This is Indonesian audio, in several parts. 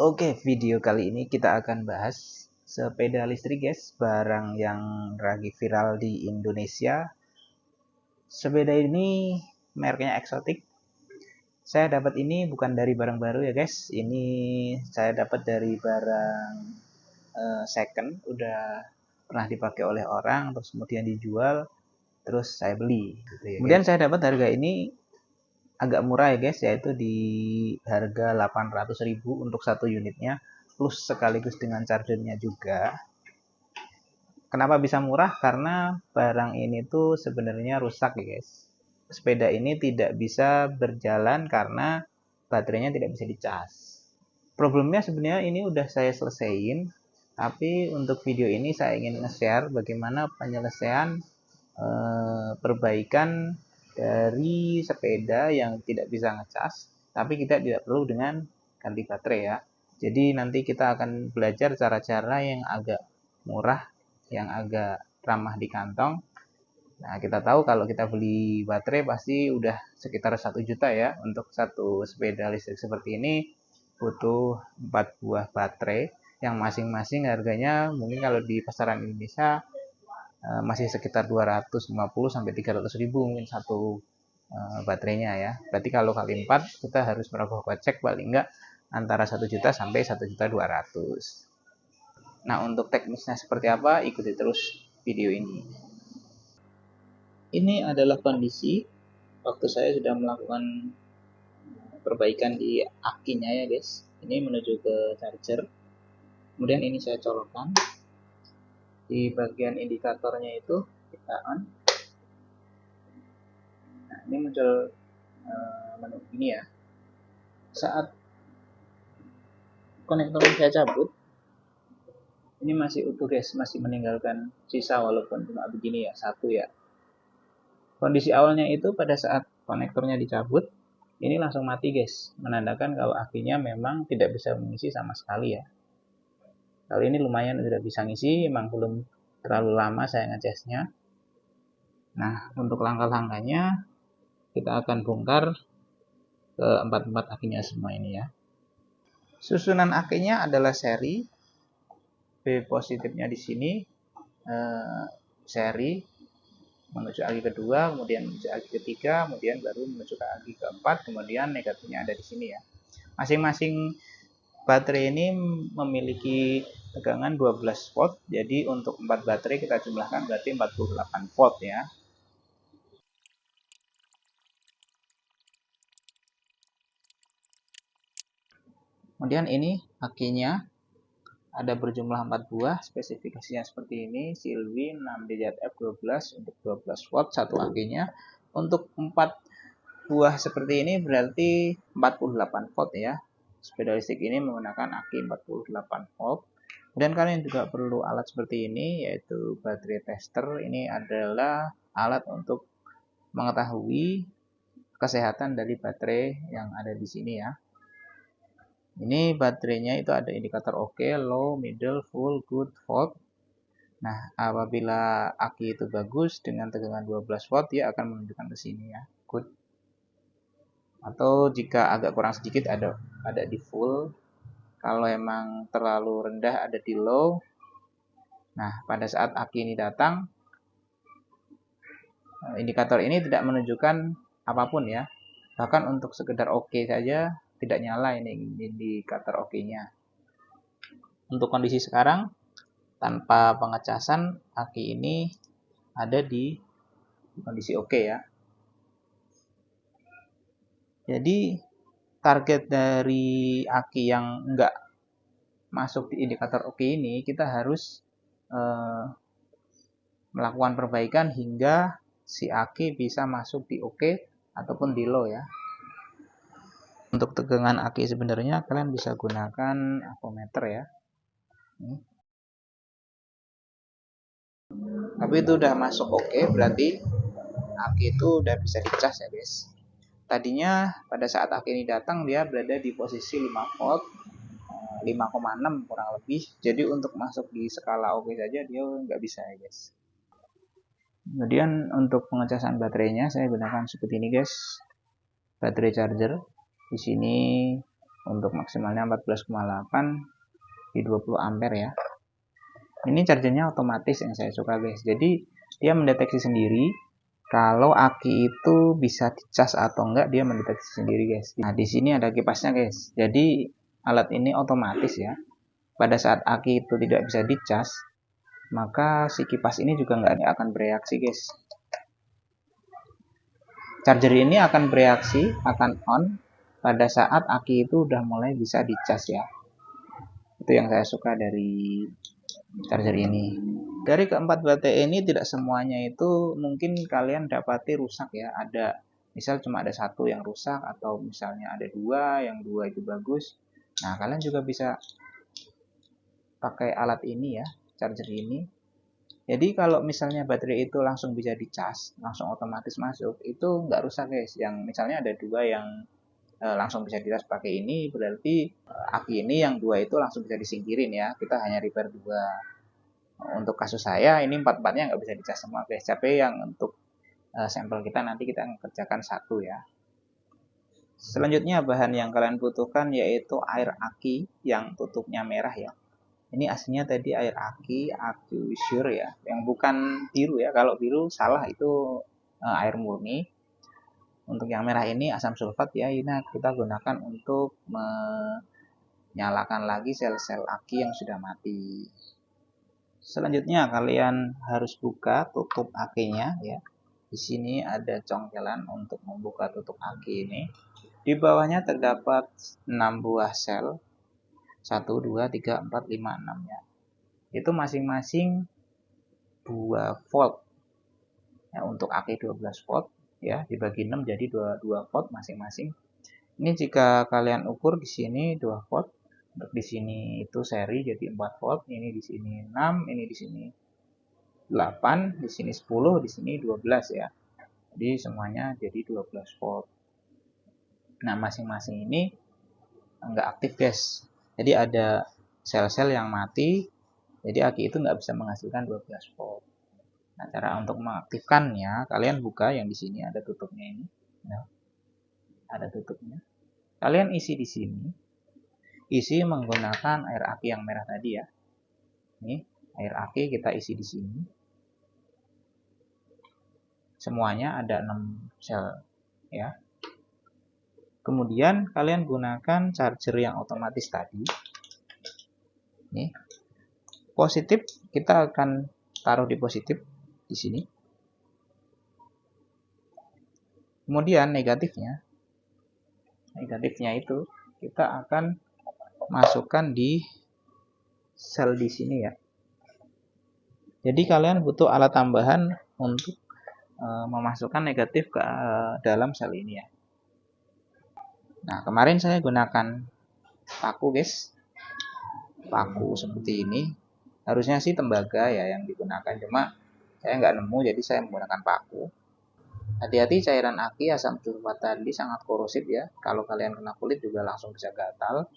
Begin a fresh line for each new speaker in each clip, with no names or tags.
Oke, video kali ini kita akan bahas sepeda listrik guys, barang yang lagi viral di Indonesia. Sepeda ini mereknya eksotik. Saya dapat ini bukan dari barang baru ya guys, ini saya dapat dari barang second, udah pernah dipakai oleh orang, terus kemudian dijual, terus saya beli. Gitu ya, kemudian saya dapat harga ini agak murah ya guys, yaitu di harga 800.000 untuk satu unitnya, plus sekaligus dengan chargernya juga. Kenapa bisa murah? Karena barang ini tuh sebenarnya rusak ya guys. Sepeda ini tidak bisa berjalan karena baterainya tidak bisa dicas. Problemnya sebenarnya ini udah saya selesaiin, tapi untuk video ini saya ingin nge-share bagaimana penyelesaian perbaikan dari sepeda yang tidak bisa ngecas, tapi kita tidak perlu dengan ganti baterai ya. Jadi nanti kita akan belajar cara-cara yang agak murah, yang agak ramah di kantong. Nah, kita tahu kalau kita beli baterai pasti udah sekitar 1 juta ya. Untuk satu sepeda listrik seperti ini butuh 4 buah baterai yang masing-masing harganya mungkin kalau di pasaran Indonesia masih sekitar 250 sampai 300 ribu mungkin satu baterainya ya. Berarti kalau kali 4 kita harus merogoh kocek paling enggak antara 1 juta sampai 1.200.000. Nah, untuk teknisnya seperti apa? Ikuti terus video ini. Ini adalah kondisi waktu saya sudah melakukan perbaikan di akinya ya guys. Ini menuju ke charger. Kemudian ini saya colokkan. Di bagian indikatornya itu kita on. Nah, ini muncul menu ini ya. Saat konektor saya cabut, ini masih utuh guys, masih meninggalkan sisa walaupun cuma begini ya, satu ya. Kondisi awalnya itu pada saat konektornya dicabut, ini langsung mati guys, menandakan kalau akinya memang tidak bisa mengisi sama sekali ya. Kali ini lumayan sudah bisa ngisi, memang belum terlalu lama saya ngecasnya. Nah, untuk langkah-langkahnya kita akan bongkar ke empat akinya semua ini ya. Susunan akinya adalah seri. B positifnya di sini seri menuju aki kedua, kemudian menuju aki ketiga, kemudian baru menuju ke aki keempat, kemudian negatifnya ada di sini ya. Masing-masing baterai ini memiliki tegangan 12 volt, jadi untuk 4 baterai kita jumlahkan berarti 48 volt ya. Kemudian ini akinya ada berjumlah 4 buah, spesifikasinya seperti ini, Silvi 6DZF12 untuk 12 watt satu akinya. Untuk 4 buah seperti ini berarti 48 volt ya. Sepeda listrik ini menggunakan aki 48 volt. Dan kalian juga perlu alat seperti ini, yaitu baterai tester. Ini adalah alat untuk mengetahui kesehatan dari baterai yang ada di sini ya. Ini baterainya itu ada indikator oke, low, middle, full, good, volt. Nah, apabila aki itu bagus dengan tegangan 12 watt, dia akan menunjukkan ke sini ya, good. Atau jika agak kurang sedikit ada di full. Kalau emang terlalu rendah ada di low. Nah, pada saat aki ini datang, indikator ini tidak menunjukkan apapun ya. Bahkan untuk sekedar oke saja tidak nyala ini indikator oke-nya. Untuk kondisi sekarang tanpa pengecasan aki ini ada di kondisi oke ya. Jadi target dari aki yang enggak masuk di indikator oke ini kita harus melakukan perbaikan hingga si aki bisa masuk di oke ataupun di low ya. Untuk tegangan aki sebenarnya kalian bisa gunakan avometer ya. Tapi itu udah masuk oke, berarti aki itu udah bisa dicas ya guys. Tadinya pada saat aki ini datang dia berada di posisi 5 volt, 5,6 kurang lebih. Jadi untuk masuk di skala oke saja dia nggak bisa ya guys. Kemudian untuk pengecasan baterainya saya gunakan seperti ini guys. Baterai charger. Di sini untuk maksimalnya 14,8 di 20 ampere ya. Ini chargernya otomatis yang saya suka guys. Jadi dia mendeteksi sendiri kalau aki itu bisa dicas atau enggak, dia mendeteksi sendiri guys. Nah di sini ada kipasnya guys. Jadi alat ini otomatis ya. Pada saat aki itu tidak bisa dicas, maka si kipas ini juga nggak akan bereaksi guys. Charger ini akan bereaksi, akan on pada saat aki itu udah mulai bisa dicas ya. Itu yang saya suka dari charger ini. Dari keempat baterai ini tidak semuanya itu mungkin kalian dapati rusak ya. Ada misal cuma ada satu yang rusak, atau misalnya ada dua, yang dua itu bagus. Nah kalian juga bisa pakai alat ini ya, charger ini. Jadi kalau misalnya baterai itu langsung bisa dicas, langsung otomatis masuk, itu nggak rusak guys. Yang misalnya ada dua yang langsung bisa dicas pakai ini, berarti aki ini yang dua itu langsung bisa disingkirin ya. Kita hanya repair dua. Untuk kasus saya ini empat-empatnya nggak bisa dicas semua guys. Tapi yang untuk sampel kita nanti kita kerjakan satu ya. Selanjutnya bahan yang kalian butuhkan yaitu air aki yang tutupnya merah ya. Ini aslinya tadi air aki sure ya, yang bukan biru ya. Kalau biru salah, itu air murni. Untuk yang merah ini asam sulfat ya. Ini kita gunakan untuk menyalakan lagi sel-sel aki yang sudah mati. Selanjutnya kalian harus buka tutup akinya ya. Di sini ada congkelan untuk membuka tutup aki ini. Di bawahnya terdapat 6 buah sel. 1, 2, 3, 4, 5, 6 ya. Itu masing-masing 2 volt. Ya, untuk aki 12 volt ya, dibagi 6 jadi 2 volt masing-masing. Ini jika kalian ukur di sini 2 volt. Untuk di sini itu seri jadi 4 volt, ini di sini 6, ini di sini 8, di sini 10, di sini 12 ya. Jadi semuanya jadi 12 volt. Nah, masing-masing ini enggak aktif guys. Jadi ada sel-sel yang mati, jadi aki itu nggak bisa menghasilkan 12 volt. Nah, cara untuk mengaktifkannya, kalian buka yang di sini ada tutupnya ini. Nah, ada tutupnya. Kalian isi di sini. Isi menggunakan air aki yang merah tadi ya. Ini air aki kita isi di sini. Semuanya ada 6 sel ya. Kemudian kalian gunakan charger yang otomatis tadi. Nih. Positif kita akan taruh di positif di sini. Kemudian negatifnya itu kita akan masukkan di sel di sini ya. Jadi kalian butuh alat tambahan untuk memasukkan negatif ke dalam sel ini ya. Nah, kemarin saya gunakan paku guys. Paku seperti ini. Harusnya sih tembaga ya yang digunakan, cuma saya nggak nemu jadi saya menggunakan paku. Hati-hati, cairan aki asam sulfat tadi sangat korosif ya. Kalau kalian kena kulit juga langsung bisa gatal.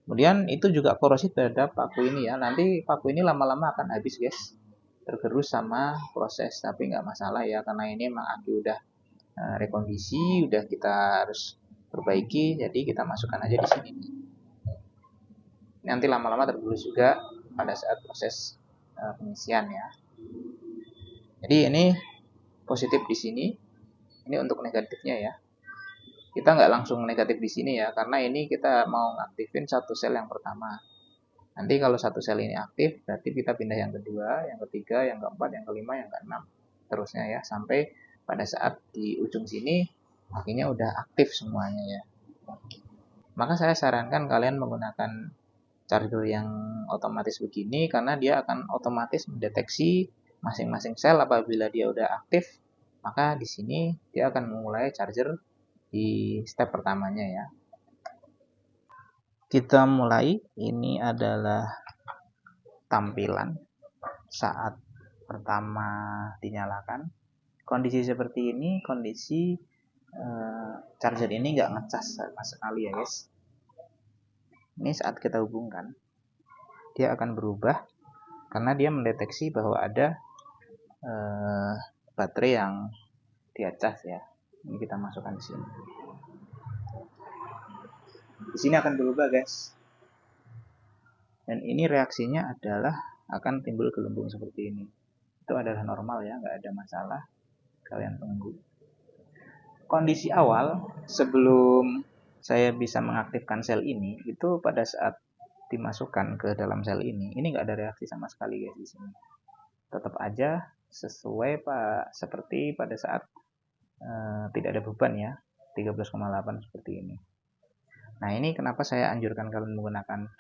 Kemudian itu juga korosif terhadap paku ini ya. Nanti paku ini lama-lama akan habis guys. Tergerus sama proses, tapi nggak masalah ya, karena ini emang aki udah rekondisi, udah kita harus perbaiki, jadi kita masukkan aja di sini. Nanti lama-lama tergerus juga pada saat proses pengisian ya. Jadi ini positif di sini, ini untuk negatifnya ya. Kita nggak langsung negatif di sini ya, karena ini kita mau ngaktifin satu sel yang pertama. Nanti kalau satu sel ini aktif, berarti kita pindah yang kedua, yang ketiga, yang keempat, yang kelima, yang keenam, terusnya ya, sampai pada saat di ujung sini akhirnya udah aktif semuanya ya. Maka saya sarankan kalian menggunakan charger yang otomatis begini, karena dia akan otomatis mendeteksi masing-masing sel. Apabila dia udah aktif, maka di sini dia akan memulai charger di step pertamanya ya. Kita mulai. Ini adalah tampilan saat pertama dinyalakan. Kondisi seperti ini, kondisi charger ini nggak ngecas sama sekali ya guys. Ini saat kita hubungkan, dia akan berubah karena dia mendeteksi bahwa ada baterai yang dia cas ya. Ini kita masukkan di sini. Di sini akan berubah guys. Dan ini reaksinya adalah akan timbul gelembung seperti ini. Itu adalah normal ya, nggak ada masalah. Kalian tunggu. Kondisi awal sebelum saya bisa mengaktifkan sel ini, itu pada saat dimasukkan ke dalam sel ini nggak ada reaksi sama sekali guys di sini. Tetap aja sesuai seperti pada saat tidak ada beban ya, 13,8 seperti ini. Nah ini kenapa saya anjurkan kalian menggunakan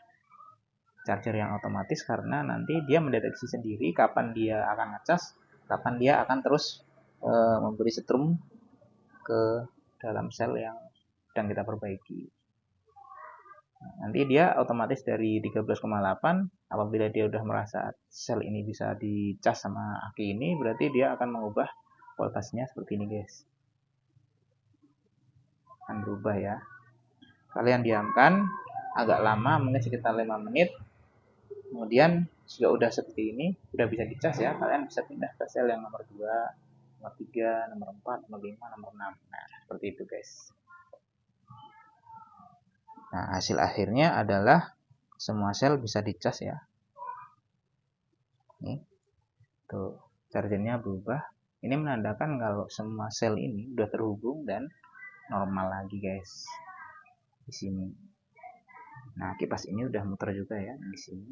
charger yang otomatis, karena nanti dia mendeteksi sendiri kapan dia akan ngecas, kapan dia akan terus memberi setrum ke dalam sel yang sedang kita perbaiki. Nanti dia otomatis dari 13,8, apabila dia udah merasa sel ini bisa dicas sama aki ini, berarti dia akan mengubah voltasenya seperti ini guys. Akan berubah ya. Kalian diamkan agak lama, mungkin sekitar 5 menit. Kemudian jika udah seperti ini, udah bisa dicas ya, kalian bisa pindah ke sel yang nomor 2, nomor 3, nomor 4, nomor 5, nomor 6. Nah, seperti itu guys. Nah, hasil akhirnya adalah semua sel bisa dicas ya. Nih, tuh chargernya berubah. Ini menandakan kalau semua sel ini udah terhubung dan normal lagi guys. Di sini. Nah, kipas ini udah muter juga ya di sini.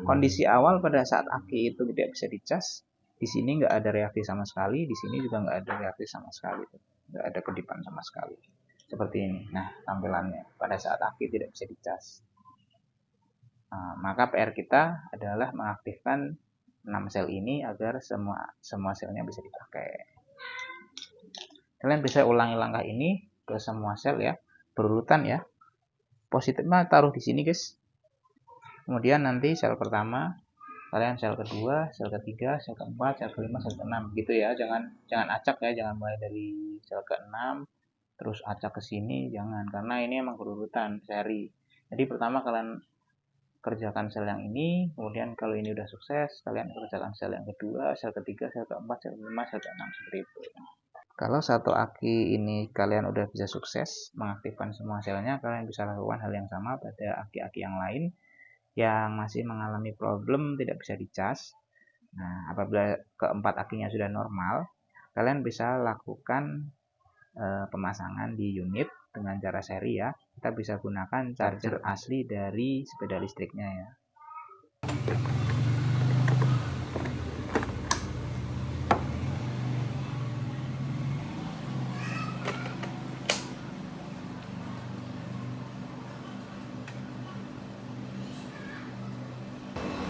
Kondisi awal pada saat aki itu tidak bisa dicas, di sini nggak ada reaksi sama sekali, di sini juga nggak ada reaksi sama sekali, nggak ada kedipan sama sekali. Seperti ini. Nah, tampilannya pada saat aki tidak bisa dicas. Nah, maka PR kita adalah mengaktifkan 6 sel ini agar semua selnya bisa dipakai. Kalian bisa ulangi langkah ini ke semua sel ya, berurutan ya. Positifnya taruh di sini guys. Kemudian nanti sel pertama, kalian sel kedua, sel ketiga, sel keempat, sel kelima, sel keenam gitu ya. Jangan acak ya, jangan mulai dari sel ke-6 terus acak ke sini, jangan, karena ini emang berurutan seri. Jadi pertama kalian kerjakan sel yang ini, kemudian kalau ini udah sukses, kalian kerjakan sel yang kedua, sel ketiga, sel keempat, sel kelima, sel keenam seperti itu. Kalau satu aki ini kalian udah bisa sukses mengaktifkan semua selnya, kalian bisa lakukan hal yang sama pada aki-aki yang lain yang masih mengalami problem tidak bisa dicas. Nah, apabila keempat akinya sudah normal, kalian bisa lakukan pemasangan di unit dengan cara seri ya. Kita bisa gunakan charger asli dari sepeda listriknya ya.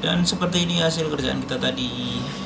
Dan seperti ini hasil kerjaan kita tadi.